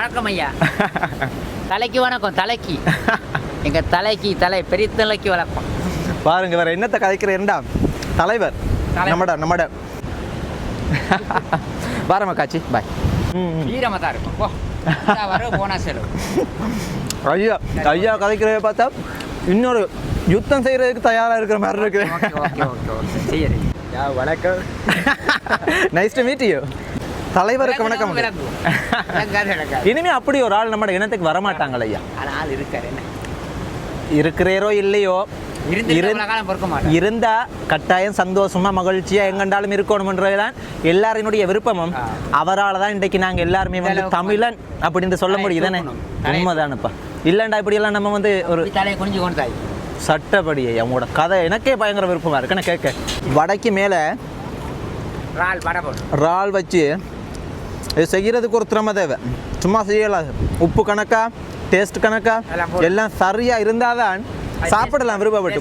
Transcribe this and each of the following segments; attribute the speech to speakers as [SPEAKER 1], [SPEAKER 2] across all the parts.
[SPEAKER 1] வணக்கம் ஐயா. தலைக்கு வணக்கம். தலைக்கு எங்கள் தலை பெரிய தலைக்கு வணக்கம்.
[SPEAKER 2] பாருங்க வேற என்னத்தை கதைக்கிறேன்டா தலைவர் நம்மட பாரம்மா காட்சி பாய்.
[SPEAKER 1] வீரமாக தான் இருக்கும். வர போனா செலவு.
[SPEAKER 2] ஐயா ஐயா கதைக்கிறத பார்த்தா இன்னொரு யுத்தம் செய்யறதுக்கு தயாரா இருக்கிற மாதிரி இருக்கு.
[SPEAKER 1] சரி
[SPEAKER 2] வணக்கம். Nice to meet you. தலைவருக்கு வணக்கம். இனிமே அப்படி ஒரு ஆள் நம்ம இனத்துக்கு வரமாட்டாங்கள ஐயா.
[SPEAKER 1] ஆள் இருக்காரு என்ன
[SPEAKER 2] இருக்கிறேரோ இல்லையோ இருந்தா கட்டாயம் சந்தோஷமா மகிழ்ச்சியா எங்கண்டாலும் இருக்கணும்ன்றதுதான் எல்லாரினுடைய விருப்பமும். அவரால் தான் இன்றைக்கு நாங்க எல்லாருமே வந்து தமிழன் அப்படின்னு சொல்ல முடியும் தானே. உண்மைதானுப்பா. இல்லைண்டா இப்படி எல்லாம் நம்ம வந்து ஒரு
[SPEAKER 1] தலையை குனிஞ்சு கொண்டாய்
[SPEAKER 2] சட்டப்படி அவங்களோட கதை எனக்கே பயங்கர விருப்பமா இருக்குன்னு கேட்க. வடைக்கு மேல இறால் வச்சு இது செய்யறதுக்கு ஒரு திறமை தேவை. சும்மா செய்யலாம். உப்பு கணக்கா டேஸ்ட் கணக்கா எல்லாம் சரியா இருந்தாதான் சாப்பிடலாம் விருப்பப்பட்டு.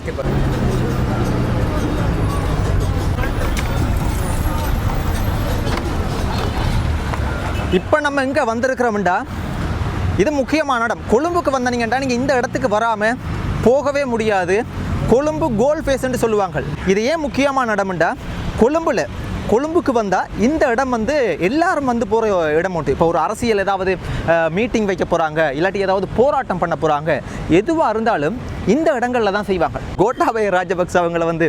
[SPEAKER 2] இப்போ நம்ம எங்கே வந்திருக்கிறோம்டா இது முக்கியமான இடம். கொழும்புக்கு வந்தீங்கடா நீங்கள் இந்த இடத்துக்கு வராமல் போகவே முடியாது. கொழும்பு கோல் ஃபேஸ்ன்னு சொல்லுவாங்க. இது ஏன் முக்கியமான இடம்டா கொழும்புக்கு வந்தால் இந்த இடம் வந்து எல்லாரும் வந்து போகிற இடம் உண்டு. இப்போ ஒரு அரசியல் ஏதாவது மீட்டிங் வைக்க போகிறாங்க, இல்லாட்டி ஏதாவது போராட்டம் பண்ண போகிறாங்க, எதுவாக இருந்தாலும் இந்த இடங்களில் தான் செய்வாங்க. கோட்டாபய ராஜபக்ச அவங்களை வந்து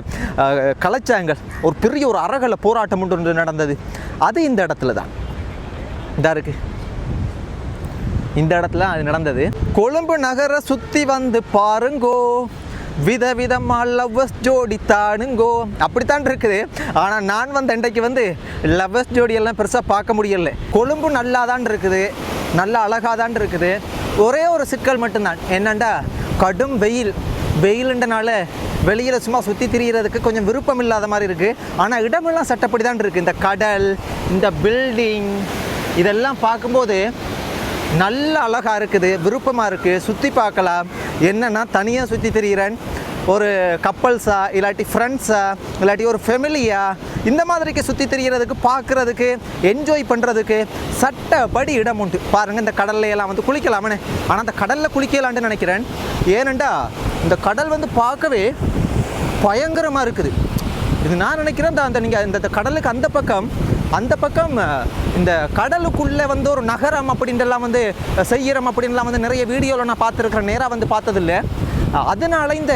[SPEAKER 2] கலைச்சாங்க. ஒரு பெரிய ஒரு அரகல போராட்டம் ஒன்று நடந்தது. அது இந்த இடத்துல தான் இருக்கு. இந்த இடத்துல அது நடந்தது. கொழும்பு நகரை சுற்றி வந்து பாருங்கோ, விதவிதமா லவ்வர்ஸ் ஜோடி தானுங்கோ அப்படித்தான் இருக்குது. ஆனால் நான் வந்து இன்றைக்கு வந்து லவ்வர்ஸ் ஜோடி எல்லாம் பெருசாக பார்க்க முடியல. கொழும்பு நல்லா தான் இருக்குது, நல்லா அழகாக தான் இருக்குது. ஒரே ஒரு சிக்கல் மட்டும்தான் என்னண்டா கடும் வெயிலுன்றனால வெளியில் சும்மா சுற்றி திரிகிறதுக்கு கொஞ்சம் விருப்பம் இல்லாத மாதிரி இருக்குது. ஆனால் இடமெல்லாம் சட்டப்படி தான் இருக்குது. இந்த கடல், இந்த பில்டிங் இதெல்லாம் பார்க்கும்போது நல்ல அழகாக இருக்குது, விருப்பமாக இருக்குது, சுற்றி பார்க்கலாம். என்னென்னா தனியாக சுற்றி திரிகிறேன், ஒரு கப்பல்ஸா இல்லாட்டி ஃப்ரெண்ட்ஸா இல்லாட்டி ஒரு ஃபெமிலியா இந்த மாதிரிக்கு சுற்றி திரிகிறதுக்கு பார்க்குறதுக்கு என்ஜாய் பண்ணுறதுக்கு சட்டப்படி இடம் உண்டு. பாருங்கள் இந்த கடல்லையெல்லாம் வந்து குளிக்கலாமே. ஆனால் அந்த கடலில் குளிக்கலான்ட்டு நினைக்கிறேன். ஏனெண்டா இந்த கடல் வந்து பார்க்கவே பயங்கரமாக இருக்குது. இது நான் நினைக்கிறேன் அந்த நீங்கள் இந்த கடலுக்கு அந்த பக்கம் இந்த கடலுக்குள்ளே வந்து ஒரு நகரம் அப்படின்றலாம் வந்து செய்கிறோம் அப்படின்லாம் வந்து நிறைய வீடியோவில் நான் பார்த்துருக்குறேன். நேராக வந்து பார்த்ததில்லை. அதனால இந்த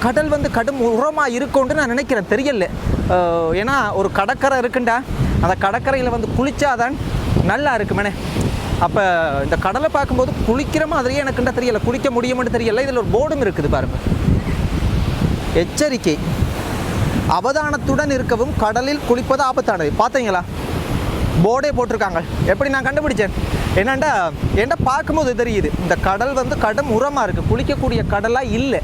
[SPEAKER 2] கடல் வந்து கடும் உரமாக இருக்கும்னு நான் நினைக்கிறேன். தெரியல. ஏன்னா ஒரு கடற்கரை இருக்குண்டா, அந்த கடற்கரையில் வந்து குளிச்சாதான் நல்லா இருக்குமேனே. அப்போ இந்த கடலை பார்க்கும்போது குளிக்கிற மாதிரியே எனக்குண்டா தெரியலை, குளிக்க முடியும்னு தெரியலை. இதில் ஒரு போர்டும் இருக்குது பாருங்கள், எச்சரிக்கை, அவதானத்துடன் இருக்கவும், கடலில் குளிப்பது ஆபத்தானது. பார்த்தீங்களா, போர்டே போட்டிருக்காங்க. எப்படி நான் கண்டுபிடிச்சேன் ஏன்டா பார்க்கும்போது தெரியுது இந்த கடல் வந்து கடும் உரமாக இருக்குது, குளிக்கக்கூடிய கடலாக இல்லை.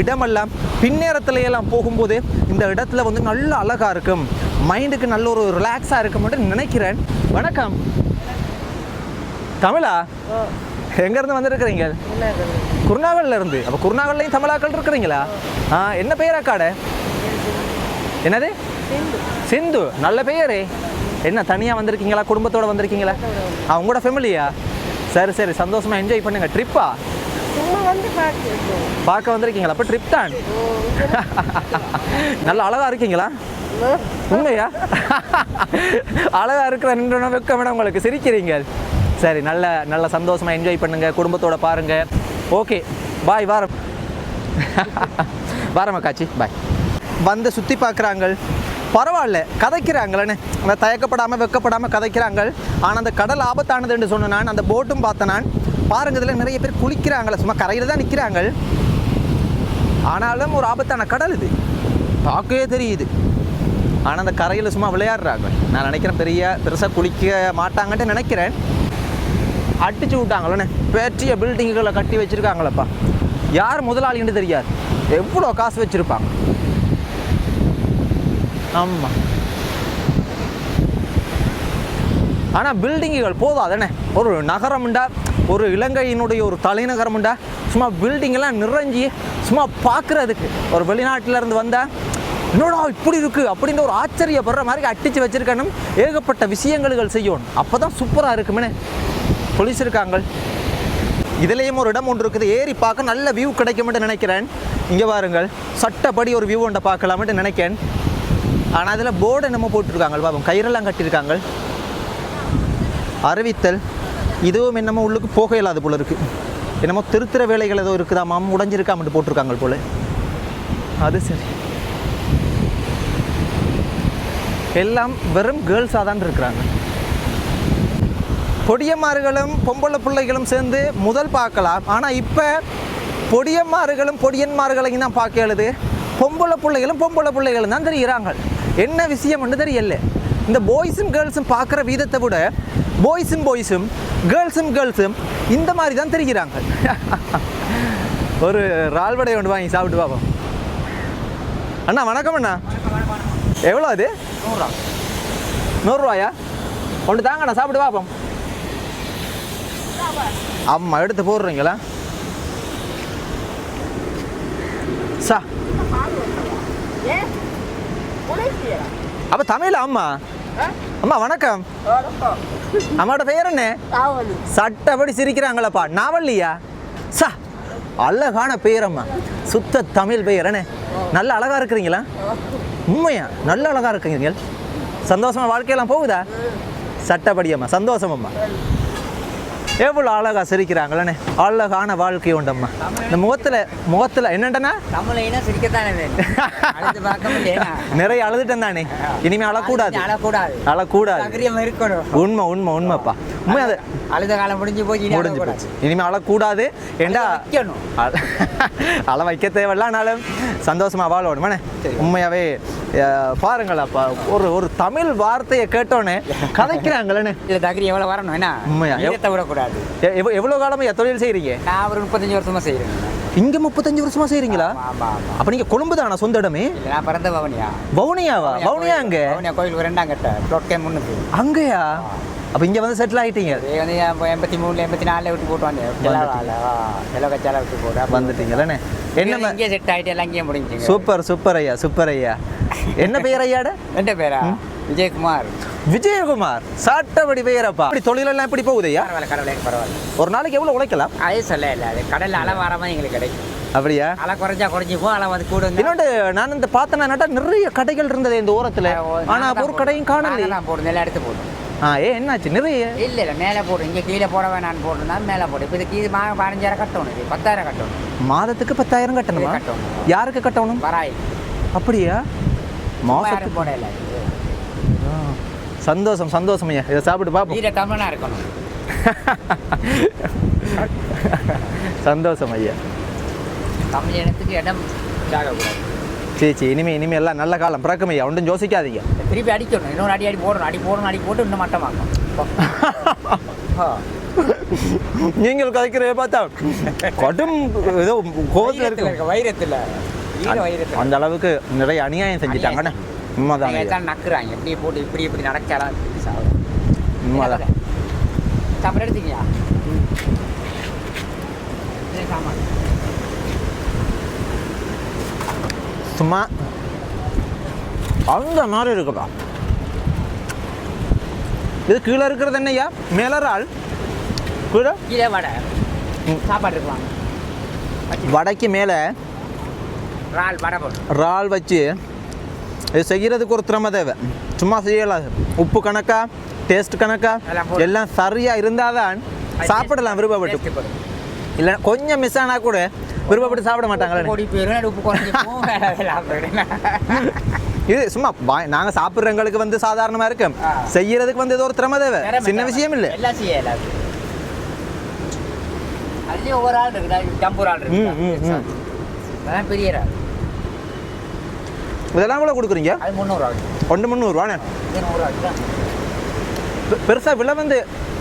[SPEAKER 2] இடமெல்லாம் பின்னேரத்துல எல்லாம் போகும்போது இந்த இடத்துல வந்து நல்ல அழகாக இருக்கும், மைண்டுக்கு நல்ல ஒரு ரிலாக்ஸாக இருக்கும்னு நினைக்கிறேன். வணக்கம். தமிழா? எங்கேருந்து வந்துருக்குறீங்க? குருநாகல்ல இருந்து. அப்போ குருநாகல்லையும் தமிழாக்கள் இருக்கிறீங்களா? என்ன பெயரா காடை? என்னது? சிந்து. நல்ல பெயரே. என்ன தனியாக வந்திருக்கீங்களா, குடும்பத்தோடு வந்திருக்கீங்களா? உங்களோட ஃபேமிலியா? சரி சரி, சந்தோஷமாக என்ஜாய் பண்ணுங்க. ட்ரிப்பா? பார்க்க வந்திருக்கீங்களா? அப்போ ட்ரிப் தான். நல்லா அழகாக இருக்கீங்களா? உண்மையா? அழகாக இருக்கிற நின்று வைக்க வேணாம் உங்களுக்கு, சிரிக்கிறீங்க. சரி, நல்ல சந்தோஷமாக என்ஜாய் பண்ணுங்க, குடும்பத்தோட பாருங்க. Okay bye. வாரம்மா காட்சி பாய். வந்து சுற்றி பார்க்குறாங்க, பரவாயில்ல, கதைக்கிறாங்களே, அந்த தயக்கப்படாமல் வெக்கப்படாமல் கதைக்கிறாங்க. ஆனால் அந்த கடல் ஆபத்தானதுன்னு சொன்ன நான் அந்த போட்டும் பார்த்தேன் நான். பாருங்க, இதில் நிறைய பேர் குளிக்கிறாங்களே, சும்மா கரையில் தான் நிற்கிறாங்க. ஆனாலும் ஒரு ஆபத்தான கடல் இது, பார்க்கவே தெரியுது. ஆனால் அந்த கரையில் சும்மா விளையாடுறாங்க. நான் நினைக்கிறேன் பெருசாக குளிக்க மாட்டாங்கன்ட்டு நினைக்கிறேன். அடிச்சு விட்டாங்களே, பெரிய பில்டிங்குகளை கட்டி வச்சுருக்காங்களப்பா. யார் முதலாளின்னு தெரியாது, எவ்வளோ காசு வச்சுருப்பாங்க. ஆமாம். ஆனால் பில்டிங்குகள் போதாதானே, ஒரு நகரம்ண்டா, ஒரு இலங்கையினுடைய ஒரு தலைநகரம்ண்டா, சும்மா பில்டிங்கெல்லாம் நிறைஞ்சி சும்மா பார்க்குறதுக்கு ஒரு வெளிநாட்டிலேருந்து வந்தால் என்னடா இப்படி இருக்குது அப்படின்ற ஒரு ஆச்சரியப்படுற மாதிரி அடித்து வச்சுருக்கணும். ஏகப்பட்ட விஷயங்கள் செய்யணும், அப்போ தான் சூப்பராக இருக்குமே. போலீஸ் இருக்காங்க. இதுலேயும் ஒரு இடம் ஒன்று இருக்குது, ஏறி பார்க்க நல்ல வியூ கிடைக்கும்னு நினைக்கிறேன். இங்கே பாருங்கள், சட்டப்படி ஒரு வியூ ஒன்றை பார்க்கலாம்னு நினைக்கிறேன். ஆனால் அதில் போர்டு என்னமோ போட்டிருக்காங்க பாப்போம், கயிறெல்லாம் கட்டியிருக்காங்க. அறிவித்தல், இதுவும் என்னமோ உள்ளுக்கு போக இல்லாத போல இருக்குது. என்னமோ திருத்திர வேலைகள் ஏதோ இருக்குதாமா, உடைஞ்சிருக்காமட்டு போட்டிருக்காங்க போல. அது சரி, எல்லாம் வெறும் கேர்ள்ஸாக தான் இருக்கிறாங்க. பொடியம்மார்களும் பொம்பளை பிள்ளைகளும் சேர்ந்து முதல் பார்க்கலாம். ஆனால் இப்போ பொடியம்மார்களும் பொடியன்மார்களையும் தான் பார்க்க எழுது, பொம்பளை பிள்ளைகளும் தான் தெரிகிறாங்க. என்ன விஷயம்னு தெரியல. இந்த பாய்ஸும் கேர்ள்ஸும் பார்க்குற வீதத்தை விட பாய்ஸும் கேர்ள்ஸும் இந்த மாதிரி தான் தெரிகிறாங்க. ஒரு ரால்வடை ஒன்று வாங்கி சாப்பிட்டு பார்ப்போம். அண்ணா வணக்கம் அண்ணா. எவ்வளோ அது? 100 ஒன்று தாங்கண்ணா, சாப்பிட்டு பார்ப்போம். அம்மா எடுத்து போடுறீங்களா? சா அப்போ தமிழ் அம்மா. அம்மா வணக்கம். அம்மாவோட பெயர் என்ன? சட்டப்படி சிரிக்கிறாங்களப்பா. நாவல்லையா? சா அழகான பெயர் அம்மா, சுத்த தமிழ் பெயர் என்ன. நல்ல அழகா இருக்கிறீங்களா? உண்மையா நல்ல அழகா இருக்கிறீங்க. சந்தோஷமா வாழ்க்கையெல்லாம் போகுதா? சட்டப்படி அம்மா, சந்தோஷம் அம்மா. எவ்வளோ அழகாக சிரிக்கிறாங்களே, அழகான வாழ்க்கை உண்டம்மா. இந்த முகத்தில் என்னண்டனா நிறைய அழுதுட்டேன் தானே, இனிமேல் அழக்கூடாது. உண்மைப்பா, உண்மை. அது
[SPEAKER 1] அழுத காலம் முடிஞ்சு போச்சு,
[SPEAKER 2] இனிமேல் அழக்கூடாது. ஏண்டா அழ வைக்க தேவையில்லானாலும் சந்தோஷமா வாழணுமாண்ணே. உண்மையாவே பாருங்களப்பா, ஒரு தமிழ் வார்த்தையை கேட்டோன்னே கதைக்கிறாங்களே.
[SPEAKER 1] தகுதி எவ்வளோ வரணும் என்ன,
[SPEAKER 2] உண்மையா
[SPEAKER 1] விடக்கூடாது.
[SPEAKER 2] எவ்வளோ காலமா தொழில் செய்கிறீங்க?
[SPEAKER 1] நான் ஒரு 35 வருஷமா செய்கிறேன்.
[SPEAKER 2] இங்கே 35 வருஷமா செய்கிறீங்களா? அப்போ நீங்கள் கொழும்பு தானா சொந்த இடமே?
[SPEAKER 1] நான் பிறந்த வவுனியா.
[SPEAKER 2] வவுனியாவா? வவுனியா அங்கே
[SPEAKER 1] கோயில் 2ஆம் கட்ட ப்ளோட் முன்னுக்கு.
[SPEAKER 2] அங்கேயா? அப்போ இங்கே வந்து செட்டில் ஆகிட்டீங்க?
[SPEAKER 1] வந்து 83 84 விட்டு போட்டு வந்தேன். விட்டு போட்டு
[SPEAKER 2] வந்துட்டீங்களே. என்ன
[SPEAKER 1] இங்கே செட் ஆகிட்டு எல்லாம் இங்கே முடிஞ்சு.
[SPEAKER 2] சூப்பர் ஐயா. என்ன பெயர் ஐயாட?
[SPEAKER 1] என்ன பேரா?
[SPEAKER 2] விஜயகுமார். சாட்டபடி பெயரப்பா. அப்படி தொழிலெல்லாம் எப்படி போகுது ஐயா?
[SPEAKER 1] பரவாயில்ல.
[SPEAKER 2] ஒரு நாளைக்கு எவ்வளோ உழைக்கலாம்?
[SPEAKER 1] அதே சொல்ல இல்லை, அது கடலில் அலை வாரமாக எங்களுக்கு கிடைக்கும்.
[SPEAKER 2] அப்படியா?
[SPEAKER 1] அலை குறைஞ்சி போ, அலை வந்து கூட.
[SPEAKER 2] இன்னொன்று நான் இந்த பார்த்தேன்னா நிறைய கடைகள் இருந்தது இந்த ஓரத்தில். ஆனால் ஒரு கடையும் காணல.
[SPEAKER 1] போடு நெல்லை எடுத்து போடும்.
[SPEAKER 2] என்னாச்சு? நிறைய
[SPEAKER 1] இல்லை மேலே போடு, இங்கே கீழே போட வேணான்னு போட்டுருந்தா மேலே போடு. இப்போ இதுக்கு 15,000 கட்டணும், இது 10,000 கட்டணும்.
[SPEAKER 2] மாதத்துக்கு 10,000 கட்டணுமா? யாருக்கு கட்டணும்?
[SPEAKER 1] வராய்.
[SPEAKER 2] அப்படியா?
[SPEAKER 1] மாதத்துக்கு போட இல்லை.
[SPEAKER 2] சந்தோஷம் ஐயா. இதை சாப்பிட்டு பார்ப்போம்.
[SPEAKER 1] வீர தமிழனா இருக்கணும்.
[SPEAKER 2] சந்தோஷம் ஐயா.
[SPEAKER 1] தமிழ் இனத்துக்கு இடம் சாகக்கூடாது.
[SPEAKER 2] சரி இனிமே எல்லாம் நல்ல காலம் பிறக்கும் ஐயா, ஒன்றும் யோசிக்காதீங்க.
[SPEAKER 1] திருப்பி அடிக்கணும், இன்னொரு அடி போடணும், போட்டு இன்னும் மட்டமாக்கும்.
[SPEAKER 2] நீங்கள் கதைக்கிறத பார்த்தா கடும் ஏதோ கோபத்தில் இருக்கு.
[SPEAKER 1] வைரத்தில்
[SPEAKER 2] அந்த அளவுக்கு நிறைய அநியாயம் செஞ்சுட்டாங்கண்ணே.
[SPEAKER 1] உண்மைதான். நக்குறாங்க, எப்படி போட்டு இப்படி நடக்கலாம்.
[SPEAKER 2] உண்மைதான்.
[SPEAKER 1] சாப்பிட எடுத்தீங்களா? சாமான்
[SPEAKER 2] சும்மா அந்த மாதிரி இருக்குப்பா. இது கீழே இருக்கிறது என்னய்யா? மேலே இறால்,
[SPEAKER 1] கீழே வடை. சாப்பாடு இருக்கலாம்.
[SPEAKER 2] வடைக்கு மேலே இறால் வச்சு இது செய்கிறதுக்கு ஒரு திறமை தேவை. சும்மா செய்யலாம். உப்பு கணக்கா, டேஸ்ட் கணக்கா எல்லாம் சரியாக இருந்தால் தான் சாப்பிடலாம் விருப்பப்பட்டு. இல்லை கொஞ்சம் மிஸ் ஆனால் கூட விருப்பப்பட்டு சாப்பிட மாட்டாங்களே. இது சும்மா நாங்கள் சாப்பிட்றவங்களுக்கு வந்து சாதாரணமாக இருக்கும், செய்யறதுக்கு வந்து ஏதோ ஒரு திறமை தேவை. சின்ன விஷயம் இல்லை.
[SPEAKER 1] எல்லாம் செய்யல. அதுலேயும் ஒவ்வொரு ஆள் இருக்கு. ஜம்பூர் ஆள் இருக்கு, அதெல்லாம் பெரிய ஆள்.
[SPEAKER 2] இதெல்லாம் கூட கொடுக்குறீங்க?
[SPEAKER 1] அது 300 ரூபா.
[SPEAKER 2] ஒன்று 300 ரூபாண்ணே.
[SPEAKER 1] 100 ரூபா.
[SPEAKER 2] பெருசாக விலை வந்து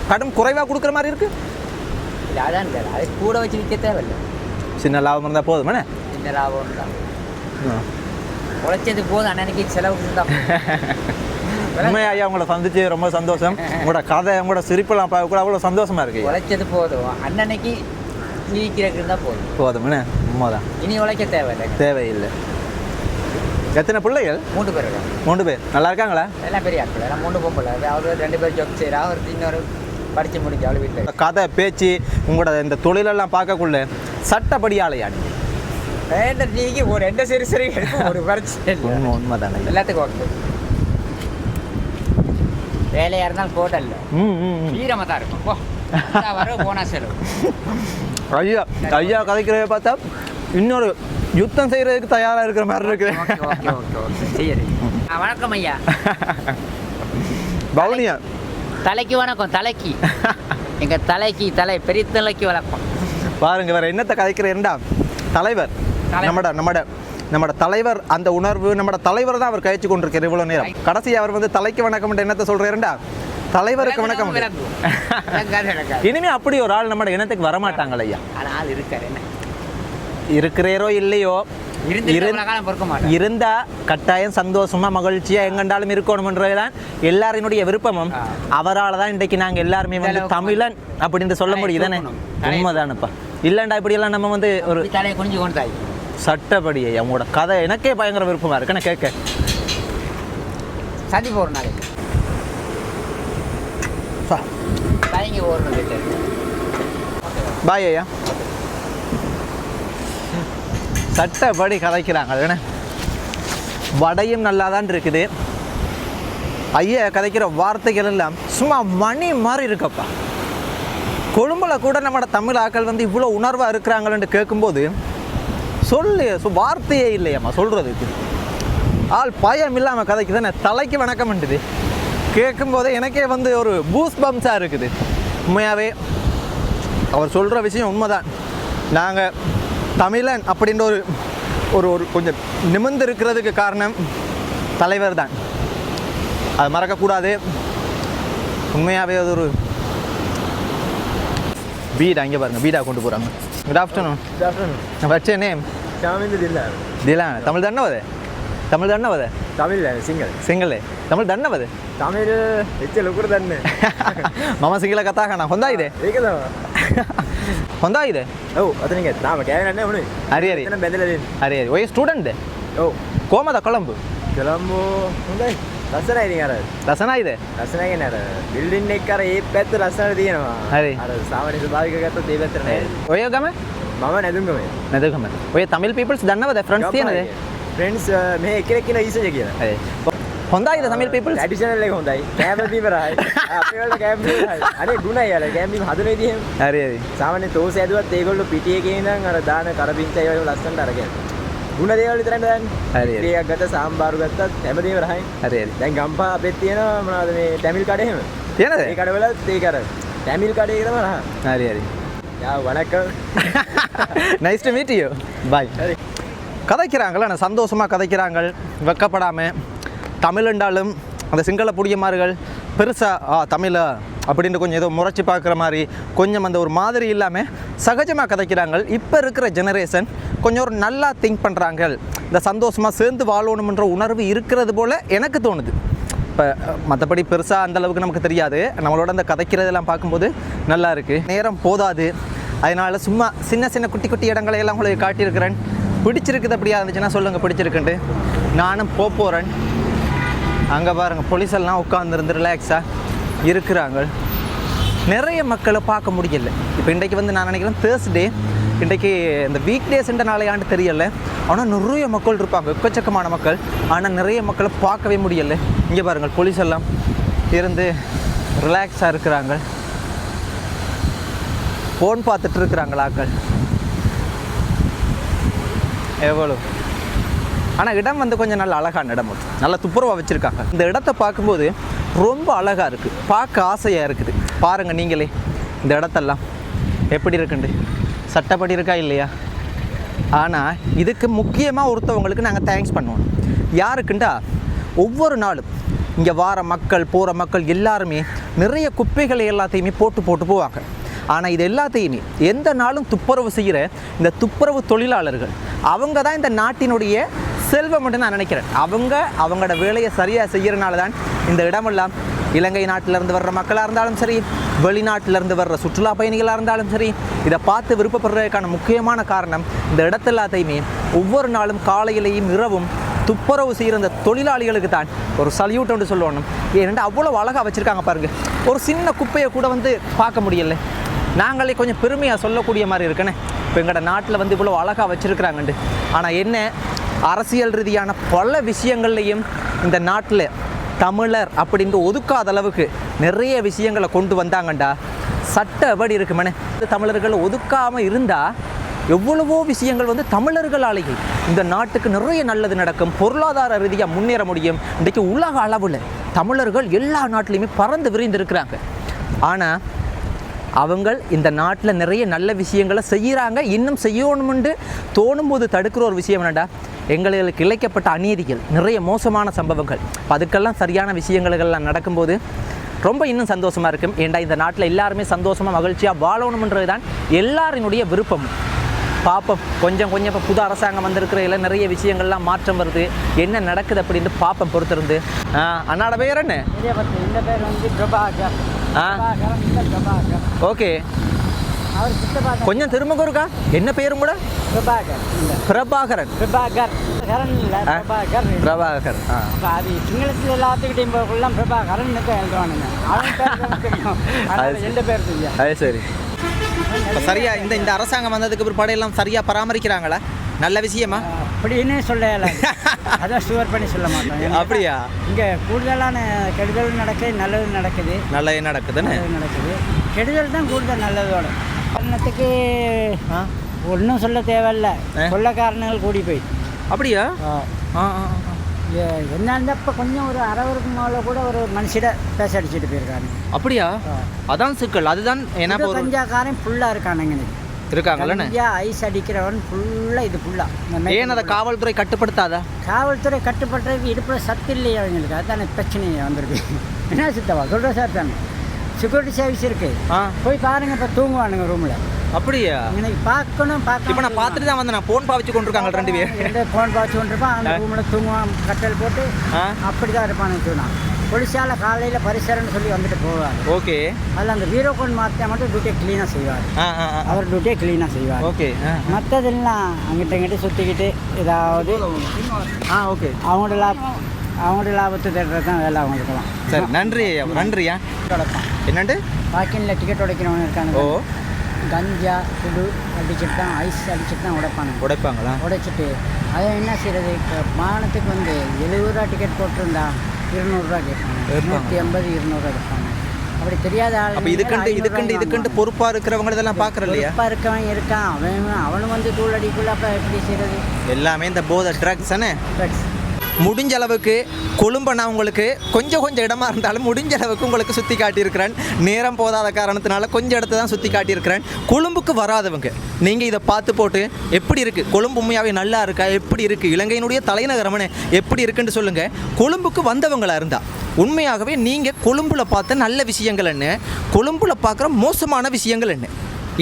[SPEAKER 2] கடும் குறைவாக கொடுக்குற மாதிரி இருக்கு.
[SPEAKER 1] இல்லை அதான் இல்லை, அது கூட வச்சு விற்க தேவையில்லை.
[SPEAKER 2] சின்ன லாபம் இருந்தால் போதுமாண்ணே.
[SPEAKER 1] சின்ன லாபம் தான். உழைச்சது போதும், அன்னைக்கு செலவுக்கு தான்.
[SPEAKER 2] உண்மையா ஐயா, உங்களை சந்திச்சு ரொம்ப சந்தோஷம். உங்களோட கதை, உங்களோட சிரிப்பெல்லாம் பார்க்க கூட அவ்வளோ சந்தோஷமா இருக்கு.
[SPEAKER 1] உழைச்சது போதும், அன்னைக்கு ஜீவிக்கிறதுக்கு இருந்தால்
[SPEAKER 2] போதும்ண்ணே. உண்மைதான்.
[SPEAKER 1] இனி உழைக்க
[SPEAKER 2] தேவையில்லை. எத்தனை பிள்ளைகள்?
[SPEAKER 1] 3 பேர் இருக்காங்க.
[SPEAKER 2] 3 பேர் நல்லா இருக்காங்களா?
[SPEAKER 1] எல்லாம் பெரிய ஆட்கள். எல்லாம் 3 பொம்பளை. அவர் 2 பேர் ஜாப் செய்கிறா, ஒரு இன்னொரு படித்து முடிஞ்சு அவள் வீட்டில்
[SPEAKER 2] கதை பேச்சு உங்களோட இந்த தொழிலெல்லாம் பார்க்கக்குள்ள சட்டப்படி ஆலையாடி
[SPEAKER 1] வேண்ட டிவிக்கு ஒரு எந்த சரி ஒரு பிரச்சனை
[SPEAKER 2] உண்மைதானே
[SPEAKER 1] எல்லாத்துக்கும் ஓகே வேலையாக இருந்தாலும் போட்டல்ல வீரமாக தான் இருக்கும் போ வர போனா செலவு
[SPEAKER 2] ஐயா ஐயா கதைக்கிறத பார்த்தா இன்னொரு யுத்தம் செய்யறதுக்கு தயாராக இருக்கிற மாதிரி இருக்கு
[SPEAKER 1] சரி வணக்கம் ஐயா
[SPEAKER 2] பவுனியா
[SPEAKER 1] தலைக்கு வணக்கம் தலைக்கு எங்கள் தலை பெரிய தலைக்கு வணக்கம்
[SPEAKER 2] பாருங்க வேற என்னத்தை கதைக்கிறேன்டா தலைவர் நம்மட தலைவர் அந்த உணர்வு நம்மட தலைவர் தான் அவர் கழிச்சு கொண்டிருக்கார் இவ்வளவு நேரம் கடைசி அவர் வந்து தலைக்கு வணக்கம் என்னத்தை சொல்றாருண்டா தலைவருக்கு வணக்கம் இனிமே அப்படி ஒரு ஆள் நம்ம இனத்துக்கு வரமாட்டாங்கள ஐயா
[SPEAKER 1] ஆள் இருக்காரு என்ன
[SPEAKER 2] இருக்கிறேரோ இல்லையோ இருந்தா கட்டாயம் சந்தோஷமா மகிழ்ச்சியா எங்கண்டாலும் இருக்கணும்ன்றதுதான் எல்லாரினுடைய விருப்பமும் அவரால் தான் இன்றைக்கு நாங்க எல்லாருமே வந்து தமிழன் அப்படின்னு சொல்ல முடியும் தானே உண்மைதானப்பா இல்லைண்டா இப்படி எல்லாம் நம்ம வந்து ஒரு
[SPEAKER 1] தலையை குனிஞ்சு கொண்டாய்
[SPEAKER 2] சட்டப்படி அவங்களோட கதை எனக்கே பயங்கர விருப்பமா இருக்கு நான் கேட்க
[SPEAKER 1] சந்திப்பு ஒரு நாளைக்கு தயங்கி ஓடுறது
[SPEAKER 2] பாய் ஐயா சட்டப்படி கதைக்கிறாங்க என்ன வடையும் நல்லா தான் இருக்குது ஐயா கதைக்கிற வார்த்தைகள் எல்லாம் சும்மா மணி மாதிரி இருக்கப்பா கொழும்புல கூட நம்மளோட தமிழ் ஆக்கள் வந்து இவ்வளோ உணர்வாக இருக்கிறாங்களன்னு கேட்கும்போது வார்த்தையே இல்லையம்மா சொல்கிறதுக்கு ஆள் பயம் இல்லாமல் கதைக்கு தானே தலைக்கு வணக்கம்ன்றது கேட்கும்போதே எனக்கே வந்து ஒரு பூஸ் பம்ஸாக இருக்குது உண்மையாகவே அவர் சொல்கிற விஷயம் உண்மைதான் நாங்கள் தமிழன் அப்படின்ற ஒரு ஒரு கொஞ்சம் நிமிர்ந்து இருக்கிறதுக்கு காரணம் தலைவர் தான் அது மறக்கக்கூடாது உண்மையாகவே அது ஒரு பீடா இங்கே பாருங்கள் பீடா கொண்டு போகிறாங்க good afternoon what's your name Dilan தமிழ் தண்ணவதே සිංහල தமிழ் දන්නවද
[SPEAKER 3] தமிழ் එච්ච ලොකුට දන්නේ
[SPEAKER 2] මම සිංහල කතා කරනවා හොඳයිද
[SPEAKER 3] ඒක තමයි
[SPEAKER 2] හොඳයිද
[SPEAKER 3] ඔව් අතනින් ගියා තාම කෑවේ නැහැ උනේ
[SPEAKER 2] හරි හරි
[SPEAKER 3] එතන බැඳලා දෙන්න
[SPEAKER 2] හරි ඔය ස්ටුඩන්ට්ද
[SPEAKER 3] ඔව්
[SPEAKER 2] කොහමද කොළඹ
[SPEAKER 3] හොඳයි ලස්සනයි ඉතින් අර
[SPEAKER 2] ලස්සනයිද
[SPEAKER 3] ලස්සනයි කියන්නේ අර බිල්ඩින් එක අර ඒ පැත්ත ලස්සනට තියෙනවා
[SPEAKER 2] හරි
[SPEAKER 3] අර සාමාන්‍ය ස්වභාවික ගත්තොත් ඒ පැත්තට නෑ
[SPEAKER 2] ඔය ගම
[SPEAKER 3] මම නැදුම්ගමේ
[SPEAKER 2] ඔය තමිල් පීපල්ස් දන්නවද ෆ්‍රෙන්ඩ්ස් තියෙනද
[SPEAKER 3] ෆ්‍රෙන්ඩ්ස් මේ එක්කෙනෙක් ඉන්න ඊසජ කියලා
[SPEAKER 2] හරි හොඳයිද තමිල් පීපල්ස්
[SPEAKER 3] ඇඩිෂනල් එක හොඳයි කෑම බීම රහයි අපේ වල කෑම බීම රහයි අනේ ගුණයි යාල කෑම බීම හදන විදිහෙම
[SPEAKER 2] හරි
[SPEAKER 3] සාමාන්‍ය තෝස ඇදුවත් ඒගොල්ලෝ පිටි එකේ ඉඳන් අර දාන කරපිංචයි වල ලස්සනට අරගෙන ගුණ දේවල් විතරයි දාන්නේ
[SPEAKER 2] හරි
[SPEAKER 3] එකක් ගත්ත සාම්බාරු ගත්තත් හැමදේම රහයි
[SPEAKER 2] හරි
[SPEAKER 3] දැන් ගම්පහ අපෙත් තියෙනවා මොනවද මේ ටැමිල් කඩේ එහෙම
[SPEAKER 2] තියෙනද
[SPEAKER 3] ඒ කඩවලත් ඒක අර ටැමිල් කඩේ එක තමයි රහ
[SPEAKER 2] හරි
[SPEAKER 3] යා வணக்கம்
[SPEAKER 2] nice to meet you bye கதைக்கிறாங்கள சந்தோஷமாக கதைக்கிறாங்க வெக்கப்படாமல் தமிழ்ண்டாலும் அந்த சிங்கள புடியமார்கள் பெருசாக தமிழ அப்படின்ட்டு கொஞ்சம் ஏதோ முறைச்சி பார்க்குற மாதிரி கொஞ்சம் அந்த ஒரு மாதிரி இல்லாமல் சகஜமாக கதைக்கிறாங்க இப்போ இருக்கிற ஜெனரேஷன் கொஞ்சம் ஒரு நல்லா திங்க் பண்ணுறாங்க இந்த சந்தோஷமாக சேர்ந்து வாழணுமென்ற உணர்வு இருக்கிறது போல் எனக்கு தோணுது இப்போ மற்றபடி பெருசாக அந்தளவுக்கு நமக்கு தெரியாது நம்மளோட அந்த கதைக்கிறதெல்லாம் பார்க்கும்போது நல்லா இருக்குது நேரம் போதாது அதனால் சும்மா சின்ன சின்ன குட்டி குட்டி இடங்களை எல்லாம் உங்களுக்கு காட்டியிருக்கிறேன் பிடிச்சிருக்குது அப்படியா இருந்துச்சுன்னா சொல்லுங்கள் பிடிச்சிருக்குன்ட்டு நானும் போகிறேன் அங்கே பாருங்கள் போலீஸ் எல்லாம் உட்காந்துருந்து ரிலாக்ஸாக இருக்கிறாங்க நிறைய மக்களை பார்க்க முடியல இப்போ இன்றைக்கு வந்து நான் நினைக்கிறேன் தேர்ஸ்டே இன்றைக்கு இந்த வீக் டேஸ்ன்ற நாளையாண்டு தெரியலை ஆனால் நிறைய மக்கள் இருப்பாங்க எக்கச்சக்கமான மக்கள் ஆனால் நிறைய மக்களை பார்க்கவே முடியலை இங்கே பாருங்கள் போலீஸ் எல்லாம் இருந்து ரிலாக்ஸாக இருக்கிறாங்க ஃபோன் பார்த்துட்டு இருக்கிறாங்களாக்கள் எவ்வளோ ஆனால் இடம் வந்து கொஞ்சம் நல்ல அழகான இடம் நல்லா துப்புரவாக வச்சுருக்காங்க இந்த இடத்த பார்க்கும்போது ரொம்ப அழகாக இருக்குது பார்க்க ஆசையாக இருக்குது பாருங்கள் நீங்களே இந்த இடத்தெல்லாம் எப்படி இருக்குண்டு சட்டப்படி இருக்கா இல்லையா ஆனால் இதுக்கு முக்கியமாக ஒருத்தவங்களுக்கு நாங்கள் தேங்க்ஸ் பண்ணுவோம் யாருக்குண்டா ஒவ்வொரு நாளும் இங்கே வார மக்கள் போகிற மக்கள் எல்லாருமே நிறைய குப்பைகளை எல்லாத்தையுமே போட்டு போவாங்க ஆனால் இது எல்லாத்தையுமே எந்த நாளும் துப்புரவு செய்கிற இந்த துப்புரவு தொழிலாளர்கள் அவங்க தான் இந்த நாட்டினுடைய செல்வம் மட்டும் நான் நினைக்கிறேன் அவங்களோட வேலையை சரியாக செய்கிறனால தான் இந்த இடமெல்லாம் இலங்கை நாட்டிலேருந்து வர்ற மக்களாக இருந்தாலும் சரி வெளிநாட்டிலேருந்து வர்ற சுற்றுலா பயணிகளாக இருந்தாலும் சரி இதை பார்த்து விருப்பப்படுறதுக்கான முக்கியமான காரணம் இந்த இடத்தெல்லாத்தையுமே ஒவ்வொரு நாளும் காலையிலையும் இரவும் துப்புரவு செய்கிற இந்த தொழிலாளிகளுக்கு தான் ஒரு சல்யூட் ஒன்று சொல்லணும். ஏன்னா அவ்வளோ அழகாக வச்சுருக்காங்க பாருங்கள். ஒரு சின்ன குப்பையை கூட வந்து பார்க்க முடியல. நாங்களே கொஞ்சம் பெருமையாக சொல்லக்கூடிய மாதிரி இருக்குன்னு. இப்போ எங்களோட நாட்டில் வந்து இவ்வளோ அழகாக வச்சுருக்குறாங்கண்டு. ஆனால் என்ன, அரசியல் ரீதியான பல விஷயங்கள்லையும் இந்த நாட்டில் தமிழர் அப்படின்ட்டு ஒதுக்காத அளவுக்கு நிறைய விஷயங்களை கொண்டு வந்தாங்கண்டா. சட்ட எப்படி இருக்குமேனே, தமிழர்கள் ஒதுக்காமல் இருந்தால் எவ்வளவோ விஷயங்கள் வந்து தமிழர்களாலேயே இந்த நாட்டுக்கு நிறைய நல்லது நடக்கும், பொருளாதார ரீதியாக முன்னேற முடியும். இன்றைக்கு உலக அளவில் தமிழர்கள் எல்லா நாட்டிலையுமே பறந்து விரிந்திருக்கிறாங்க. ஆனால் அவங்க இந்த நாட்டில் நிறைய நல்ல விஷயங்களை செய்கிறாங்க. இன்னும் செய்யணும்னு தோணும்போது தடுக்கிற ஒரு விஷயம் என்னடா, எங்களுக்கு இழைக்கப்பட்ட அநீதிகள், நிறைய மோசமான சம்பவங்கள், அதுக்கெல்லாம் சரியான விஷயங்கள்லாம் நடக்கும்போது ரொம்ப இன்னும் சந்தோஷமாக இருக்கும். ஏண்டா இந்த நாட்டில் எல்லாருமே சந்தோஷமாக மகிழ்ச்சியாக வாழணுன்றது தான் எல்லாரினுடைய விருப்பம். பார்ப்போம், கொஞ்சம் கொஞ்சம் இப்போ புது அரசாங்கம் வந்திருக்கிறதுல நிறைய விஷயங்கள்லாம் மாற்றம் வருது. என்ன நடக்குது அப்படின்ட்டு பார்ப்போம் பொறுத்திருந்து. அண்ணாட பேர் என்ன?
[SPEAKER 1] இந்த பேர் வந்து பிரபாகர்.
[SPEAKER 2] ஓகே,
[SPEAKER 1] அவர்
[SPEAKER 2] கொஞ்சம் திரும்ப இருக்கா, என்ன பேரும் கூட?
[SPEAKER 1] பிரபாகர்.
[SPEAKER 2] பிரபாகரன்.
[SPEAKER 1] பிரபாகர் பிரபாகர்
[SPEAKER 2] பிரபாகர்.
[SPEAKER 1] அது சிங்களத்தில் எல்லாத்துக்கிட்டையும் போகலாம் பிரபாகரன் எழுதுவானுங்க. அவன் எந்த பேர் தெரியும்.
[SPEAKER 2] அது சரி. இப்போ சரியா இந்த அரசாங்கம் வந்ததுக்கு பிற்பாடு எல்லாம் சரியாக பராமரிக்கிறாங்களா? நல்ல விஷயமா
[SPEAKER 1] அப்படின்னு சொல்லல. அதான் ஷுவர் பண்ணி சொல்ல மாட்டோம்.
[SPEAKER 2] அப்படியா?
[SPEAKER 1] இங்கே கூடுதலான கெடுதல் நடக்குது, நல்லது நடக்குது.
[SPEAKER 2] நல்லது நடக்குதுன்னு
[SPEAKER 1] நடக்குது. கெடுதல் தான் கூடுதல் நல்லதோட. காரணத்துக்கு ஒன்றும் சொல்ல தேவையில்ல, கொள்ளக்காரணங்கள் கூடி போய்.
[SPEAKER 2] அப்படியா?
[SPEAKER 1] என்ன இருந்தப்போ கொஞ்சம் ஒரு அரவருக்கு மேலே கூட ஒரு மனுஷிட பேச அடிச்சுட்டு போயிருக்காங்க.
[SPEAKER 2] அப்படியா? அதான் சிக்கல். அதுதான் ஏன்னா
[SPEAKER 1] கஞ்சாக்காரன் ஃபுல்லாக இருக்கானுங்க
[SPEAKER 2] இருக்காங்கல்ல.
[SPEAKER 1] ஐஸ் அடிக்கிறவன் ஃபுல்லாக இது ஃபுல்லாக.
[SPEAKER 2] ஏன் அதை காவல்துறை கட்டுப்படுத்தாதா?
[SPEAKER 1] காவல்துறை கட்டுப்படுறதுக்கு இடுப்பில் சத்து இல்லையா அவங்களுக்கு? அதுதானே பிரச்சனையே வந்திருக்கு. என்ன சித்தவா சொல்கிற சார் தானே, செக்யூரிட்டி சர்வீஸ் இருக்குது, போய் பாருங்கள். இப்போ தூங்குவானுங்க ரூமில்.
[SPEAKER 2] அப்படியா?
[SPEAKER 1] எனக்கு பார்க்கணும். இப்போ
[SPEAKER 2] நான் பார்த்துட்டு தான் வந்தேன். நான் ஃபோன் பாவிச்சு கொண்டிருக்காங்க 2 பேர்.
[SPEAKER 1] ஃபோன் பாவிச்சு கொண்டிருப்பான். அந்த ரூமில் தூங்குவான், கட்டல் போட்டு அப்படி தான் இருப்பான்னு சொன்னான். போலீஸால் காலையில் பரிசரன்னு சொல்லி வந்துட்டு போவார்.
[SPEAKER 2] ஓகே. அதில்
[SPEAKER 1] அந்த வீரோகோன் மாற்றியா மட்டும் டியூட்டியை க்ளீனாக செய்வார். அவர் டியூட்டியை க்ளீனாக செய்வார்.
[SPEAKER 2] ஓகே.
[SPEAKER 1] மற்றதெல்லாம் அங்கிட்ட இங்கிட்ட சுற்றிக்கிட்டு ஏதாவது
[SPEAKER 2] ஓகே
[SPEAKER 1] அவங்களோட லாபத்தை தேடுறது தான் வேலை அவங்களுக்குலாம்.
[SPEAKER 2] சரி, நன்றி. நன்றியா? என்னண்டு
[SPEAKER 1] வாக்கிங்கில் டிக்கெட் உடைக்கிறவங்க இருக்காங்க. கஞ்சா குடு அடிச்சுட்டு தான், ஐஸ் அடிச்சுட்டு தான் உடைப்பாங்களா? உடைச்சிட்டு அதை என்ன செய்கிறது? இப்போ மாநிலத்துக்கு வந்து 70 ரூபா டிக்கெட் போட்டிருந்தா 200 ரூபா கேட்பாங்க, 180 200 ரூபா கேட்பாங்க. அப்படி தெரியாத ஆள்.
[SPEAKER 2] அப்போ இதுக்குண்டு பொறுப்பாக இருக்கிறவங்க இதெல்லாம் பார்க்குற இல்லையா?
[SPEAKER 1] பொறுப்பாக இருக்கவன் இருக்கான், அவனும் வந்து தூள் அடிக்குள்ள. அப்போ எப்படி செய்கிறது?
[SPEAKER 2] எல்லாமே இந்த போதை ட்ரக்ஸ் தானே.
[SPEAKER 1] ட்ரக்ஸ்.
[SPEAKER 2] முடிஞ்ச அளவுக்கு கொழும்பை நான் உங்களுக்கு கொஞ்சம் இடமா இருந்தாலும் முடிஞ்ச அளவுக்கு உங்களுக்கு சுற்றி காட்டியிருக்கிறேன். நேரம் போதாத காரணத்தினால கொஞ்சம் இடத்த தான் சுற்றி காட்டியிருக்கிறேன். கொழும்புக்கு வராதவங்க நீங்கள் இதை பார்த்து போட்டு எப்படி இருக்குது, கொழும்பு உண்மையாகவே நல்லா இருக்கா, எப்படி இருக்குது, இலங்கையினுடைய தலைநகரம்னு எப்படி இருக்குன்னு சொல்லுங்கள். கொழும்புக்கு வந்தவங்களா இருந்தால் உண்மையாகவே நீங்கள் கொழும்பில் பார்த்த நல்ல விஷயங்கள் என்ன, கொழும்பில் பார்க்குற மோசமான விஷயங்கள் என்ன,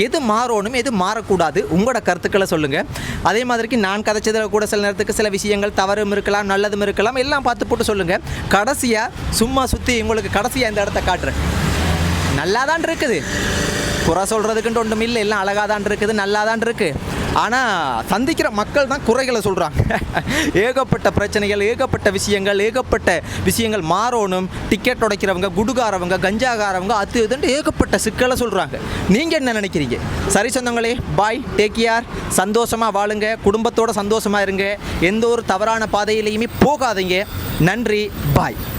[SPEAKER 2] எது மாறணும் எது மாறக்கூடாது, உங்களோட கருத்துக்களை சொல்லுங்கள். அதே மாதிரிக்கு நான் கதைச்சதில் கூட சில நேரத்துக்கு சில விஷயங்கள் தவறும் இருக்கலாம், நல்லதும் இருக்கலாம், எல்லாம் பார்த்து போட்டு சொல்லுங்கள். கடைசியாக சும்மா சுற்றி உங்களுக்கு கடைசியாக இந்த இடத்த காட்டுறேன். நல்லா தான் இருக்குது, குறை சொல்கிறதுக்குன்ட்டு ஒன்றும் இல்லை, எல்லாம் அழகாக தான் இருக்குது, நல்லா தான் இருக்குது. ஆனால் சந்திக்கிற மக்கள் தான் குறைகளை சொல்கிறாங்க. ஏகப்பட்ட பிரச்சனைகள், ஏகப்பட்ட விஷயங்கள் மாறணும். டிக்கெட் உடைக்கிறவங்க, குடுகாரவங்க, கஞ்சாகாரவங்க, அது இதுன்ட்டு ஏகப்பட்ட சிக்கலை சொல்கிறாங்க. நீங்கள் என்ன நினைக்கிறீங்க? சரி சொந்தங்களே, பாய், டேக் கேர். சந்தோஷமாக வாழுங்க, குடும்பத்தோடு சந்தோஷமாக இருங்க, எந்த ஒரு தவறான பாதையிலையுமே போகாதீங்க. நன்றி, பாய்.